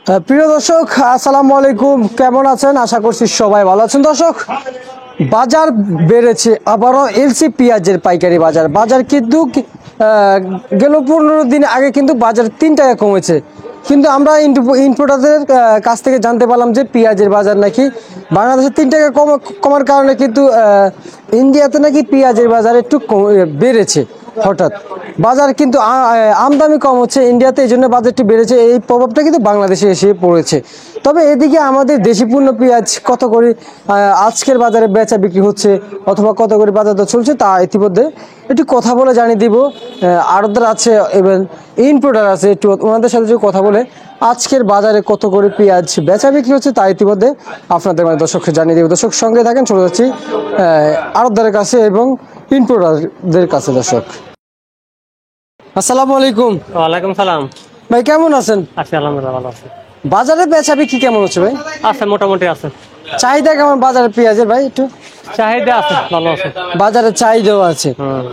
প্রিয় দর্শক আসসালামু আলাইকুম, কেমন আছেন? আশা করছি সবাই ভালো আছেন। দর্শক, বাজার বেড়েছে আবারও এলসি পেঁয়াজের পাইকারি বাজার কিন্তু গেল 15 দিন আগে কিন্তু বাজার 3 টাকা কমেছে, কিন্তু আমরা ইম্পোর্টারদের কাছ থেকে জানতে পারলাম যে পেঁয়াজের বাজার নাকি বাংলাদেশে 3 টাকা কমার কারণে কিন্তু ইন্ডিয়াতে নাকি পেঁয়াজের বাজার একটু বেড়েছে। হঠাৎ বাজার কিন্তু আমদানি কম হচ্ছে ইন্ডিয়াতে, এই জন্য বাজারটি বেড়েছে। এই প্রভাবটা কিন্তু বাংলাদেশে এসে পড়েছে। তবে এদিকে আমাদের দেশি পণ্য পেঁয়াজ কত করে আজকের বাজারে বেচা বিক্রি হচ্ছে অথবা কত করে বাজার দর চলছে তা ইতিমধ্যে একটু কথা বলে জানিয়ে দিব। আড়তদার আছে এবং ইম্পোর্টার আছে, একটু ওনাদের সাথে কথা বলে আজকের বাজারে কত করে পেঁয়াজ বেচা বিক্রি হচ্ছে তা ইতিমধ্যে আপনাদের দর্শককে জানিয়ে দেব। দর্শক সঙ্গে থাকেন, চলে যাচ্ছি আড়তদারের কাছে এবং ইম্পোর্টারদের কাছে। দর্শক আসসালামু আলাইকুম। ওয়ালাইকুম সালাম। ভাই কেমন আছেন? আছি আলহামদুলিল্লাহ, ভালো আছি। বাজারে বেচা বিক্রি কেমন হচ্ছে ভাই? আছে, মোটামুটি আছে। চাহিদা কেমন বাজারে পেঁয়াজের ভাই? একটু চাহিদা আছে, ভালো আছে। বাজারে চাহিদাও আছে।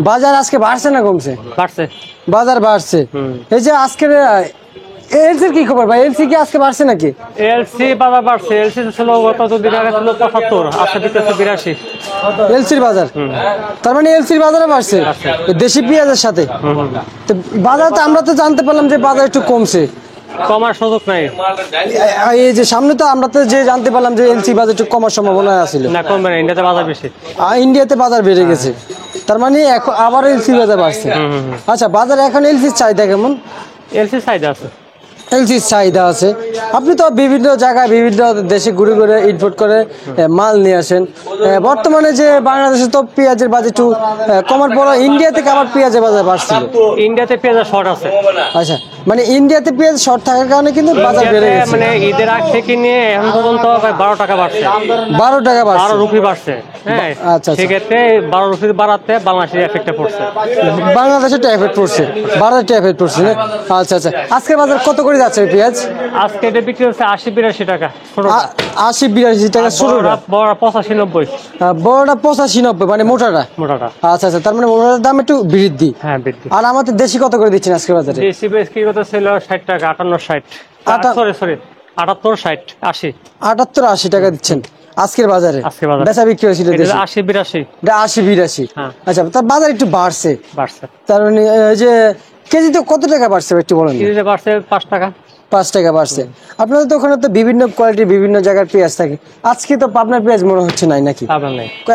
বাজার আজকে বাড়ছে না কমছে? বাড়ছে। বাজার বাড়ছে। এই যে আজকের এলসির কি খবর ভাই? এলসি কি আজকে বাড়ছে নাকি? এলসি বাজার বাড়ছে। এলসি ছিল গত দুদিন আগে ছিল 75, আজকে দিতেছে 82। এলসির বাজার, তার মানে এলসির বাজারে বাড়ছে দেশি পেঁয়াজের সাথে। তো বাজার তো আমরা তো জানতে পারলাম যে বাজার একটু কমছে, কমার সুযোগ নাই। এই যে সামনে তো আমরা তো যে জানতে পারলাম যে এলসি বাজার একটু কমার সম্ভাবনা আছে না, কমবে না, ইন্ডিয়াতে বাজার বেশি। ইন্ডিয়াতে বাজার বেড়ে গেছে, তার মানে এখন আবার এলসি বাজার বাড়ছে। আচ্ছা, বাজারে এখন এলসির চাহিদা কেমন? এলসি চাহিদা আছে। এলসির চাহিদা আছে। আপনি তো বিভিন্ন জায়গায় বিভিন্ন দেশে ঘুরে ঘুরে ইম্পোর্ট করে মাল নিয়ে আসেন। বর্তমানে যে বাংলাদেশে তো পেঁয়াজের বাজার একটু কমার পর ইন্ডিয়া থেকে আবার পেঁয়াজের বাজার বাড়ছিল। ইন্ডিয়াতে পেঁয়াজের শর্ট আছে। আচ্ছা, মানে ইন্ডিয়াতে পেঁয়াজ শর্ট থাকার কারণে কিন্তু বাজার বেড়ে গেছে। মানে ঈদের আগ থেকে নিয়ে এখন পর্যন্ত 12 টাকা বাড়ছে। 12 টাকা বাড়ছে, 12 রুপি বাড়ছে। হ্যাঁ, আচ্ছা, সেক্ষেত্রে 12 রুপি বাড়াতে বাংলাদেশের এফেক্টে পড়ছে। বাংলাদেশে এফেক্ট পড়ছে, বাজারটা এফেক্ট পড়ছে না? আচ্ছা আচ্ছা, আজকের বাজার কত করে যাচ্ছে পেঁয়াজ? আজকে এটা বিক্রি হচ্ছে 80-82 টাকা। 80-82 টাকা ছোটটা। বড় 85-90। বড়টা 85-90, মানে মোটাটা। আচ্ছা আচ্ছা, তার মানে মোটাটার দাম একটু বৃদ্ধি। হ্যাঁ, বৃদ্ধি। আর আমাদের দেশি কত করে দিচ্ছেন আজকের বাজারে? দেশি বিক্রি করতে ছিল 60 টাকা, 58-60। সরি 78-60, 80। 78-80 টাকা দিচ্ছেন আজকের বাজারে। বেচা বিক্রি হয়েছিল 80-82। 80-82। আচ্ছা, তার বাজার একটু বাড়ছে। তার মানে এই যে কেজিতে কত টাকা বাড়ছে একটু বলেন? কেজিতে বাড়ছে 5 টাকা। 5 টাকা বাড়ছে। আপনাদের তো ওখানে তো বিভিন্ন কোয়ালিটির বিভিন্ন জায়গার পেঁয়াজ থাকে। আজকে তো পাবনার পেঁয়াজ মনে হচ্ছে নাই নাকি?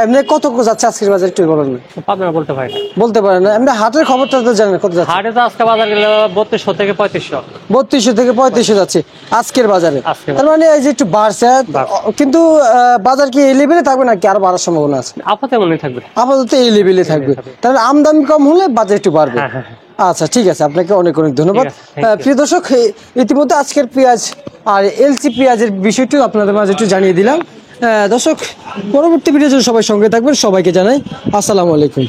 এমনি কত যাচ্ছে আজকের বাজার একটু বলেন না? পাবনা বলতে পারি না। বলতে পারেন না? এমনি হাটের খবরটা তো জানেন কত যাচ্ছে? হাটে তো আজকে বাজার গেল 3200 থেকে 3500। 3200 থেকে 3500 যাচ্ছে আজকের বাজারে। তার মানে এই যে একটু বাড়ছে, কিন্তু বাজার কি এই লেভেলে থাকবে নাকি আরো বাড়ার সম্ভাবনা আছে? আপাতত মনে থাকবে। আপাতত এই লেভেলে থাকবে। তাহলে আমদানি কম হলে বাজার একটু বাড়বে। আচ্ছা, ঠিক আছে, আপনাকে অনেক অনেক ধন্যবাদ। প্রিয় দর্শক, ইতিমধ্যে আজকের পেঁয়াজ আর এলসি পেঁয়াজের বিষয়টি আপনাদের মাঝে একটু জানিয়ে দিলাম। দর্শক, পরবর্তী ভিডিওর জন্য সবাই সঙ্গে থাকবেন। সবাইকে জানাই আসসালামু আলাইকুম।